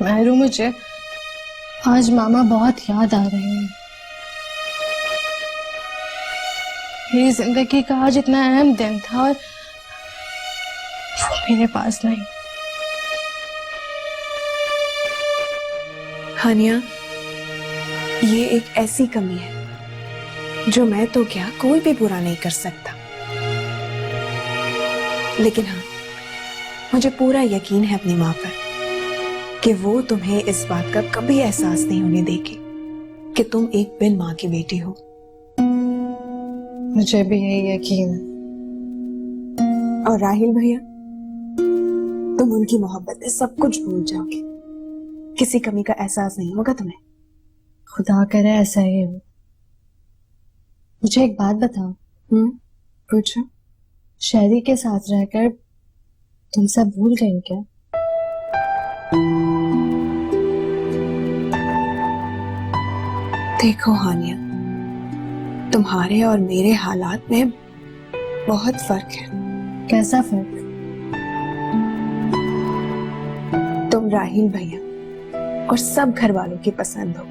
महरू, मुझे आज मामा बहुत याद आ रहे हैं। मेरी जिंदगी का आज इतना अहम दिन था और वो मेरे पास नहीं। हानिया, ये एक ऐसी कमी है जो मैं तो क्या कोई भी पूरा नहीं कर सकता, लेकिन हाँ, मुझे पूरा यकीन है अपनी माँ पर कि वो तुम्हें इस बात का कभी एहसास नहीं होने देगी कि तुम एक बिन माँ की बेटी हो। मुझे भी यही यकीन है। और राहिल भैया, तुम उनकी मोहब्बत में सब कुछ भूल जाओगे, किसी कमी का एहसास नहीं होगा तुम्हें। खुदा करे ऐसा ही हो। मुझे एक बात बताओ। पूछो। शहरी के साथ रहकर तुम सब भूल गई क्या? देखो हानिया, तुम्हारे और मेरे हालात में बहुत फर्क है। कैसा फर्क? तुम राहिल भैया और सब घर वालों की पसंद हो,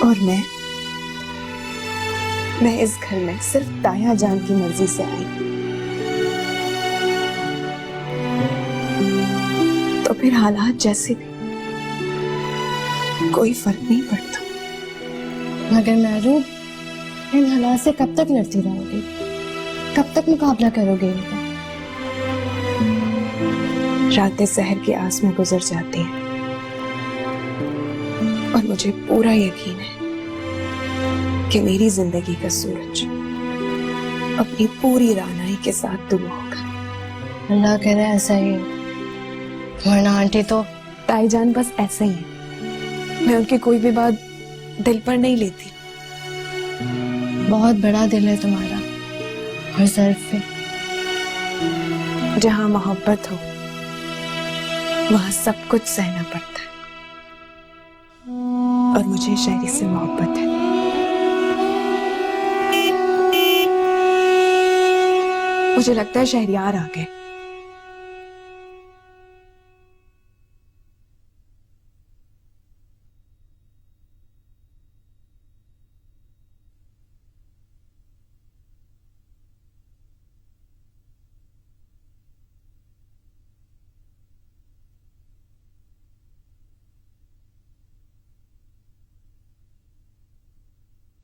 और मैं इस घर में सिर्फ ताया जान की मर्जी से आई, तो फिर हालात जैसे भी कोई फर्क नहीं पड़ता। मगर महरू, इन हालात से कब तक लड़ती रहोगी? कब तक मुकाबला करोगे इनका? रातें सहर की आस में गुजर जाती हैं, और मुझे पूरा यकीन है कि मेरी जिंदगी का सूरज अपनी पूरी रानाई के साथ तुलू होगा। अल्लाह करे ऐसा ही हो, वरना आंटी तो। ताईजान बस ऐसे ही है, मैं उनकी कोई भी बात दिल पर नहीं लेती। बहुत बड़ा दिल है तुम्हारा, और ज़र्फ भी। जहां मोहब्बत हो वहां सब कुछ सहना पड़ता है, और मुझे शायरी से मोहब्बत है। मुझे लगता है शहरियार आ गए।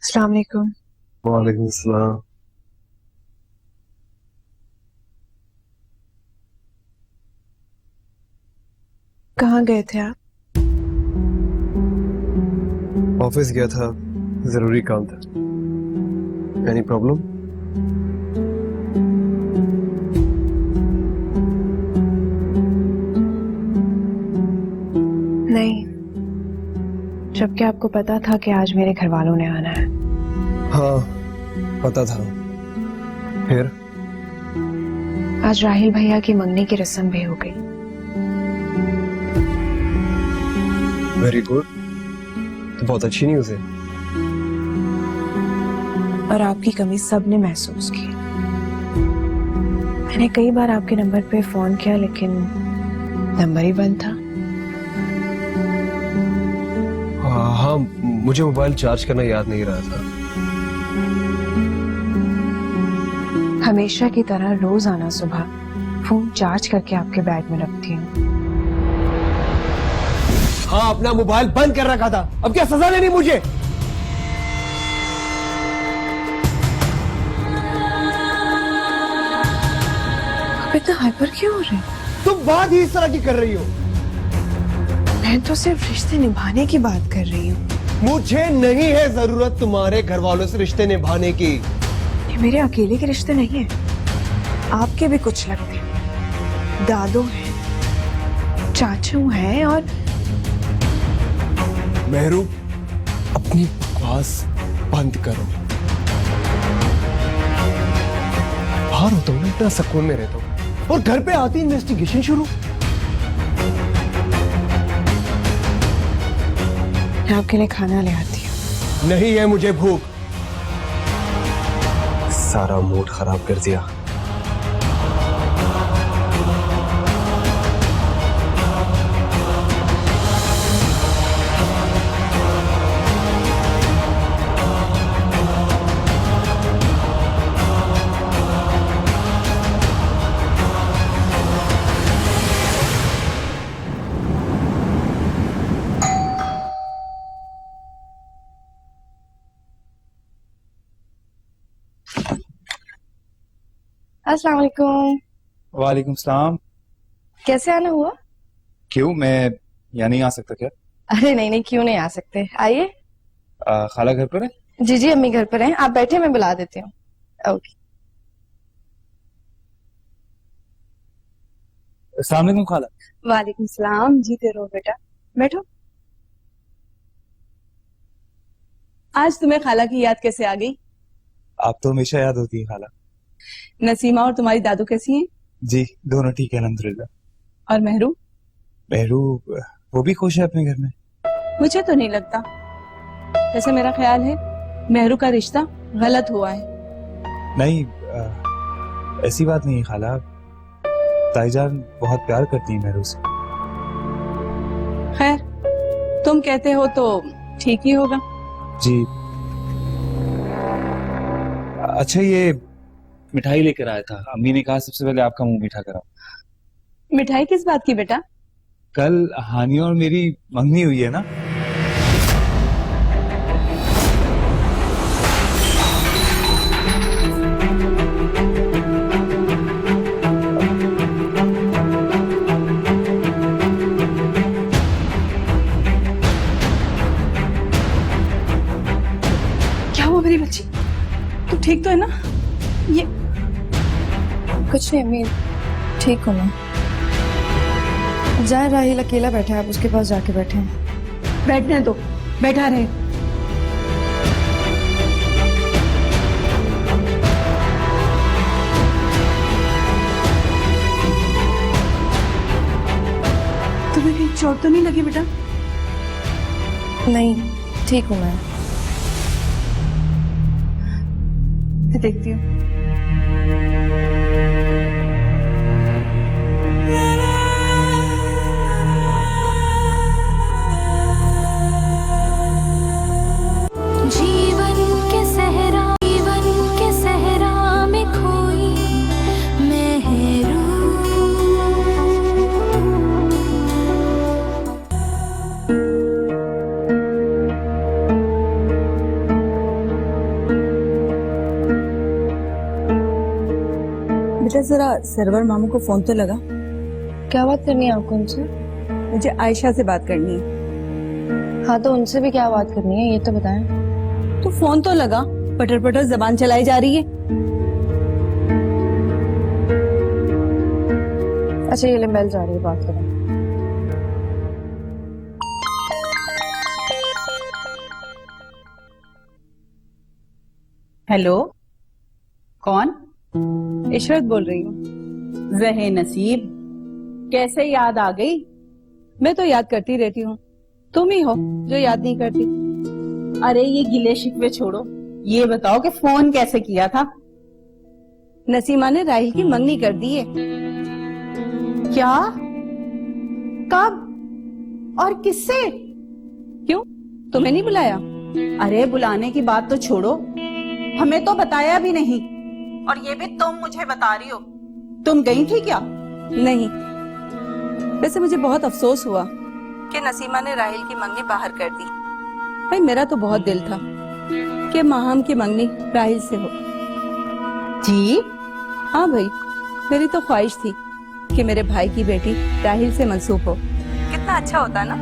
अस्सलाम वालेकुम। वालेकुम सलाम। कहाँ गए थे आप? ऑफिस गया था, जरूरी काम था। Any problem? नहीं, जबकि आपको पता था कि आज मेरे घर वालों ने आना है। हाँ, पता था। फिर? आज राहिल भैया की मंगनी की रस्म भी हो गई। वेरी गुड, तो बहुत अच्छी न्यूज़ है। और आपकी कमी सबने महसूस की। मैंने कई बार आपके नंबर पे फोन किया, लेकिन नंबर ही बंद था। हाँ, मुझे मोबाइल चार्ज करना याद नहीं रहा था। हमेशा की तरह रोज आना सुबह फोन चार्ज करके आपके बैग में रखती हूँ। हाँ, अपना मोबाइल बंद कर रखा था। अब क्या सजा लेनी मुझे? आप इतना हाइपर क्यों हो रहे हैं? तुम बात ही इस तरह की कर रही हो। मैं तो सिर्फ रिश्ते निभाने की बात कर रही हूँ। मुझे नहीं है जरूरत तुम्हारे घर वालों से रिश्ते निभाने की। ये मेरे अकेले के रिश्ते नहीं है, आपके भी कुछ लगते हैं। दादू हैं, चाचू हैं, और मेहरू, अपनी बकवास बंद करो। बाहर होता हूँ ना, इतना सुकून में रहता हूँ, और घर पे आती इन्वेस्टिगेशन शुरू। मैं आपके लिए खाना ले आती हूँ। नहीं है मुझे भूख। सारा मूड खराब कर दिया। अस्सलाम वालेकुम। वालेकुम सलाम। कैसे आना हुआ? क्यों, मैं यहाँ नहीं आ सकता क्या? अरे नहीं नहीं, क्यों नहीं आ सकते, आइए। खाला घर पर है? जी जी, अम्मी घर पर हैं, आप बैठे, मैं बुला देती हूँ। ओके। अस्सलाम वालेकुम खाला। वालेकुम सलाम। जीते रहो बेटा, बैठो। आज तुम्हें खाला की याद कैसे आ गई? आप तो हमेशा याद होती है खाला। नसीमा और तुम्हारी दादू कैसी हैं? जी, दोनों ठीक है अल्हम्दुलिल्लाह। और मेहरू? बहरू, वो भी खुश है अपने घर में। मुझे तो नहीं लगता। वैसे मेरा ख्याल है मेहरू का रिश्ता गलत हुआ है। नहीं, ऐसी बात नहीं है खाला। ताईजान बहुत प्यार करती है मेहरू से। खैर, तुम कहते हो तो ठीक ही होगा। जी। अच्छा, ये मिठाई लेकर आया था, अम्मी ने कहा सबसे पहले आपका मुंह मीठा कराओ। मिठाई किस बात की बेटा? कल हानिया और मेरी मंगनी हुई है ना। क्या हुआ मेरी बच्ची? तू ठीक तो है ना? ये कुछ नहीं अम्मी, ठीक हूँ मैं। जाए, राहिल अकेला बैठा है, आप उसके पास जाके बैठे हैं। बैठने दो, बैठा रहे। तुम्हें कहीं चोट तो नहीं लगी बेटा? नहीं, ठीक हूँ मैं देखती हूँ। जीवन के सहरा में खोई मैं बेटा जरा सरवर मामू को फोन तो लगा। क्या बात करनी है आपको उनसे? मुझे आयशा से बात करनी है। हाँ, तो उनसे भी क्या बात करनी है ये तो बताएं। तो फोन तो लगा, पटर पटर जबान चलाई जा रही है। अच्छा, ये ले बेल जा रही है, बात करें। हेलो, कौन? इशरत बोल रही हूँ। जहे नसीब, कैसे याद आ गई? मैं तो याद करती रहती हूँ, तुम ही हो जो याद नहीं करती। अरे ये गिले शिकवे छोड़ो, ये बताओ कि फोन कैसे किया था? नसीमा ने राहिल की मंगनी कर दी है। क्या? कब और किससे? क्यों, तुम्हें नहीं बुलाया? अरे बुलाने की बात तो छोड़ो, हमें तो बताया भी नहीं, और ये भी तुम मुझे बता रही हो। तुम गई थी क्या? नहीं, वैसे मुझे बहुत अफसोस हुआ कि नसीमा ने राहिल की मंगनी बाहर कर दी। भाई मेरा तो बहुत दिल था कि माहम की मंगनी राहिल से हो। जी? हाँ भाई, मेरी तो ख्वाहिश थी कि मेरे भाई की बेटी राहिल से मंसूब हो। कितना अच्छा होता ना।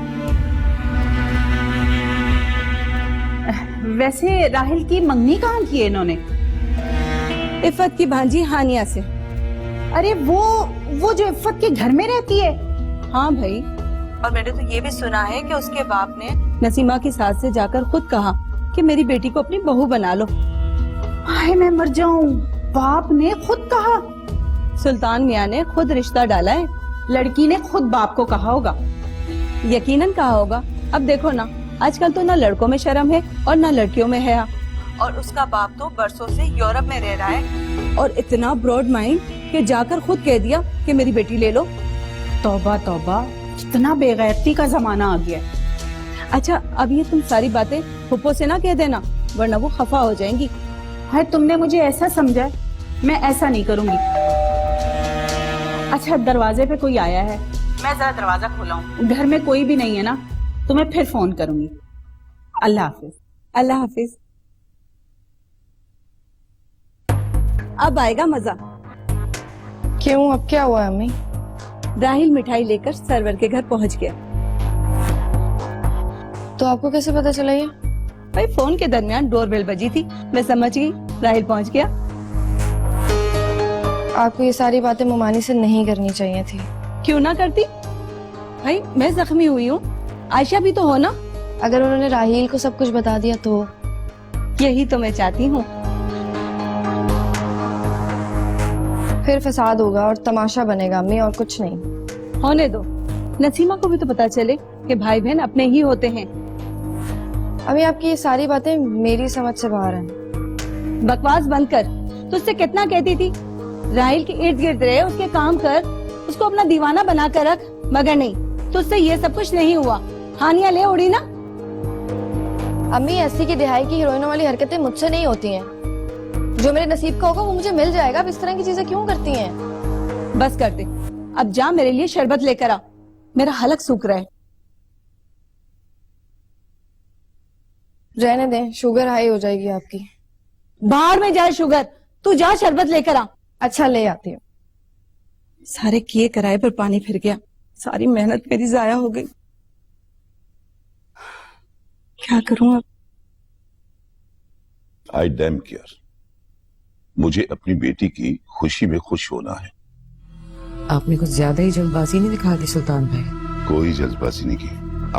वैसे राहिल की मंगनी कहाँ की है इन्होंने? इफ़त की भांजी हानिया से। अरे वो जो इफ़त के घर में रहती है? हाँ भाई, और मैंने तो ये भी सुना है कि उसके बाप ने नसीमा की सास से जाकर खुद कहा कि मेरी बेटी को अपनी बहू बना लो। हाय मैं मर जाऊं, बाप ने खुद कहा? सुल्तान मियाँ ने खुद रिश्ता डाला है। लड़की ने खुद बाप को कहा होगा। यकीनन कहा होगा। अब देखो ना, आजकल तो ना लड़कों में शर्म है और ना लड़कियों में है। और उसका बाप तो बरसों से यूरोप में रह रहा है और इतना ब्रॉड माइंड कि जाकर खुद कह दिया कि मेरी बेटी ले लो। तौबा तौबा, कितना बेगैरती का जमाना आ गया। अच्छा, अब ये तुम सारी बातें फुप्पो से ना कह देना, वरना वो खफा हो जाएंगी। है तुमने मुझे ऐसा समझा है? मैं ऐसा नहीं करूंगी। अच्छा, दरवाजे पे कोई आया है, मैं जरा दरवाजा खोलाऊं। घर में कोई भी नहीं है ना? तो मैं फिर फोन करूंगी। अल्लाह हाफिज। अल्लाह हाफिज। अब आएगा मजा। क्यों, अब क्या हुआ अम्मी? राहिल मिठाई लेकर सर्वर के घर पहुंच गया। तो आपको कैसे पता चला ये? भाई फोन के दरमियान डोरबेल बजी थी, मैं समझ गई राहिल पहुंच गया। आपको ये सारी बातें मुमानी से नहीं करनी चाहिए थी। क्यों ना करती भाई, मैं जख्मी हुई हूँ, आयशा भी तो हो ना। अगर उन्होंने राहील को सब कुछ बता दिया तो? यही तो मैं चाहती हूँ। फिर फसाद होगा और तमाशा बनेगा अम्मी, और कुछ नहीं। होने दो, नसीमा को भी तो पता चले कि भाई बहन अपने ही होते हैं। अम्मी आपकी ये सारी बातें मेरी समझ से बाहर हैं। बकवास बंद कर। तुझसे कितना कहती थी राहिल के इर्द गिर्द रहे, उसके काम कर, उसको अपना दीवाना बना कर रख, मगर नहीं, तुझसे ये सब कुछ नहीं हुआ। हानिया ले उड़ी ना। अम्मी ऐसी की दिहाई की हीरोइनों वाली हरकतें मुझसे नहीं होती हैं। जो मेरे नसीब का होगा वो मुझे मिल जाएगा। अब इस तरह की चीजें क्यों करती हैं? बस कर दे, अब जा मेरे लिए शरबत लेकर आ, मेरा हलक सूख रहा है। रहने दें, शुगर हाई हो जाएगी आपकी। बाहर में जाए शुगर, तू जा शरबत लेकर आ। अच्छा ले आती हूँ। सारे किए कराए पर पानी फिर गया, सारी मेहनत मेरी जाया हो गई। क्या करूं अब? आई डैम केयर। मुझे अपनी बेटी की खुशी में खुश होना है। आपने कुछ ज्यादा ही जल्दबाजी नहीं दिखा दी सुल्तान भाई। कोई जल्दबाजी नहीं की।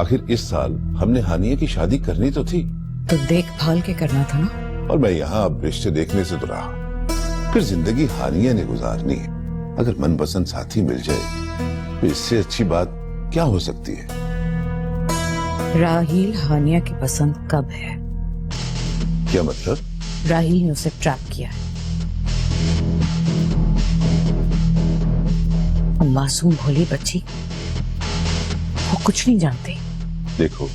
आखिर इस साल हमने हानिया की शादी करनी तो थी, तो देखभाल के करना था ना। और मैं यहाँ अब रिश्ते देखने से तो रहा। फिर जिंदगी हानिया ने गुजारनी है। अगर मनपसंद साथी मिल जाए तो इससे अच्छी बात क्या हो सकती है? राहील हानिया की पसंद कब है? क्या मतलब? राहील ने उसे ट्रैप किया है। मासूम भोली बच्ची, वो कुछ नहीं जानती। देखो,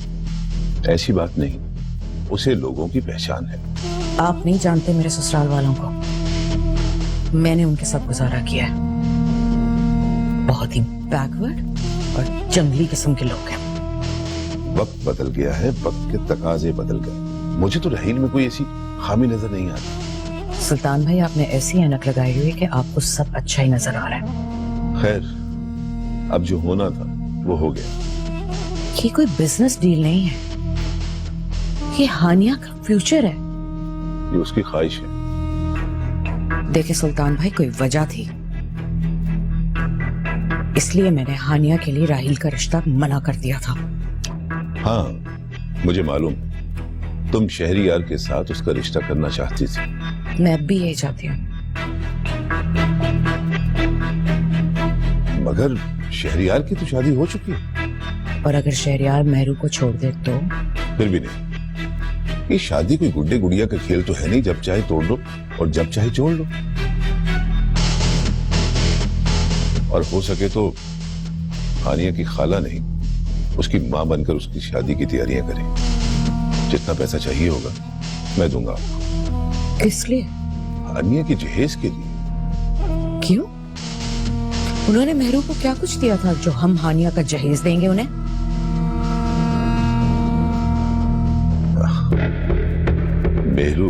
ऐसी बात नहीं, उसे लोगों की पहचान है। आप नहीं जानते मेरे ससुराल वालों को। मैंने उनके साथ गुजारा किया है। बहुत ही बैकवर्ड और जंगली किस्म के लोग हैं। वक्त बदल गया है, वक्त के तकाजे बदल गए। मुझे तो राहील में कोई ऐसी खामी नजर नहीं आती। सुल्तान भाई, आपने ऐसी ऐनक लगाई हुई है कि आपको सब अच्छा ही नजर आ रहा है। खैर, अब जो होना था वो हो गया। ये कोई बिजनेस डील नहीं है, ये हानिया का फ्यूचर है। ये उसकी ख्वाहिश है। देखिए सुल्तान भाई, कोई वजह थी, इसलिए मैंने हानिया के लिए राहील का रिश्ता मना कर दिया था। हाँ, मुझे मालूम, तुम शहरियार के साथ उसका रिश्ता करना चाहती थी। मैं भी यही चाहती हूँ। मगर शहरियार की तो शादी हो चुकी है। और अगर शहरियार मेहरू को छोड़ दे तो? फिर भी नहीं। ये शादी कोई गुड्डे गुड़िया का खेल तो है नहीं, जब चाहे तोड़ लो और जब चाहे जोड़ लो। और हो सके तो हानिया की खाला नहीं, उसकी मां बनकर उसकी शादी की तैयारियां करें। जितना पैसा चाहिए होगा मैं दूंगा आपको। किस लिए? हानिया की जहेज के लिए। क्यों? उन्होंने मेहरू को क्या कुछ दिया था जो हम हानिया का जहेज देंगे उन्हें? मेहरू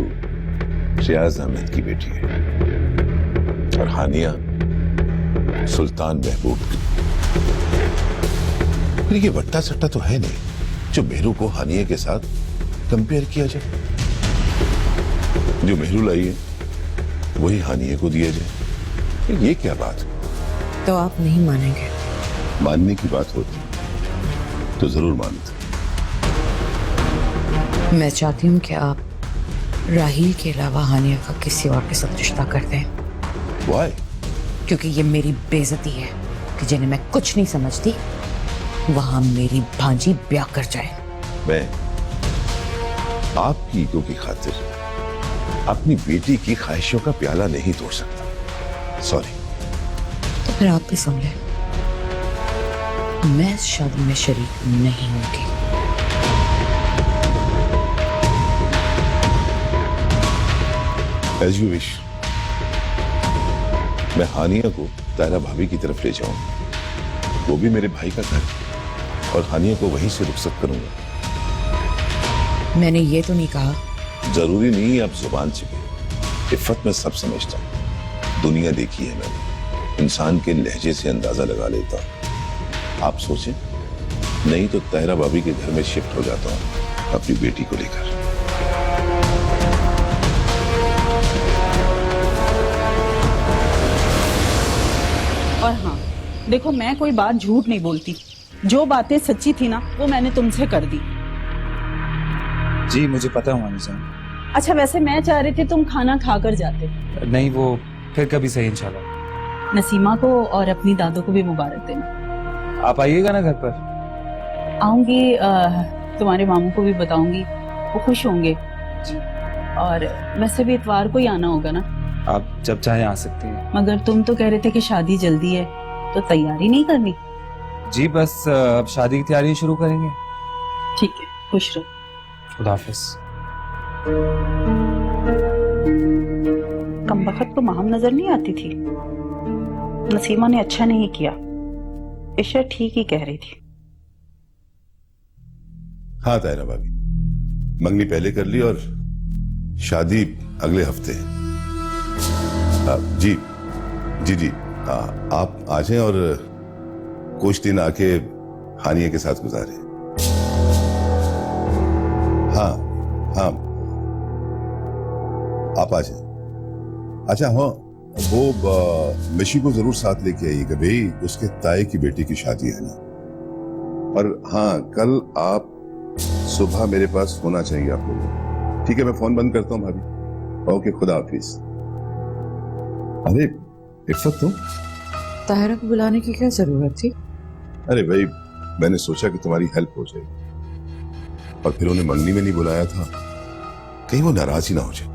रियाज अहमद की बेटी है और हानिया सुल्तान महबूब की। फिर ये वट्टा सट्टा तो है नहीं जो मेहरू को हानिया के साथ कंपेयर किया जाए। जो मेहरू लाई है वही हानिया को दिया जाए। ये क्या बात? तो आप नहीं मानेंगे? मानने की बात होती तो जरूर मानते। मैं चाहती हूँ कि आप राहील के अलावा हानिया का किसी और के साथ रिश्ता कर दें। Why? क्योंकि ये मेरी बेइज्जती है कि जिन्हें मैं कुछ नहीं समझती वहां मेरी भांजी ब्याह कर जाए। मैं आपकी ईगो की खातिर अपनी बेटी की ख्वाहिशों का प्याला नहीं तोड़ सकता। सॉरी। तो फिर आप भी सुन लें, मैं इस शादी में शरीक नहीं होंगी। As you wish। मैं हानिया को तारा भाभी की तरफ ले जाऊंगा। वो भी मेरे भाई का घर है और हानिया को वहीं से रुखसत करूंगा। मैंने ये तो नहीं कहा। जरूरी नहीं आप जुबान चिपे। इफ्फत में सब समझता हूं, दुनिया देखी है मैंने। इंसान के लहजे से अंदाजा लगा लेता हूं। आप सोचें, नहीं तो तहरा भाभी के घर में शिफ्ट हो जाता हूं अपनी बेटी को लेकर। और हाँ, देखो मैं कोई बात झूठ नहीं बोलती, जो बातें सच्ची थी ना वो मैंने तुमसे कर दी। जी मुझे पता है मानी जान। अच्छा वैसे मैं चाह रही थी तुम खाना खाकर जाते। नहीं, वो फिर कभी सही इंशाल्लाह। नसीमा को और अपनी दादू को भी मुबारक देना। आप आइएगा ना घर पर? आऊंगी, तुम्हारे मामू को भी बताऊंगी, वो खुश होंगे। और वैसे भी इतवार को ही आना होगा ना? आप जब चाहे आ सकती हैं। मगर तुम तो कह रहे थे कि शादी जल्दी है, तो तैयारी नहीं करनी? जी बस अब शादी की तैयारी शुरू करेंगे। ठीक है, खुश रहो। खुदा हाफिज। कमबख्त को महम नजर नहीं आती थी। नसीमा ने अच्छा नहीं किया, ईशा ठीक ही कह रही थी। हाँ तहरा भाभी, मंगनी पहले कर ली और शादी अगले हफ्ते है। जी जी जी, आप आ जाएं और कुछ दिन आके हानिया के साथ गुजारें। हाँ हाँ, आप आ जाएं। अच्छा हाँ, वो मिशी को जरूर साथ लेके आइएगा भाई, उसके ताए की बेटी की शादी है ना। और हाँ, कल आप सुबह मेरे पास होना चाहिए आप लोगों। ठीक है, मैं फोन बंद करता हूँ भाभी। ओके, खुदा हाफिज। अरे इफ़त, तुम ताहिरा को बुलाने की क्या जरूरत थी? अरे भाई, मैंने सोचा कि तुम्हारी हेल्प हो जाएगी, और फिर उन्हें मंगनी में नहीं बुलाया था, कहीं वो नाराज ही ना हो जाए।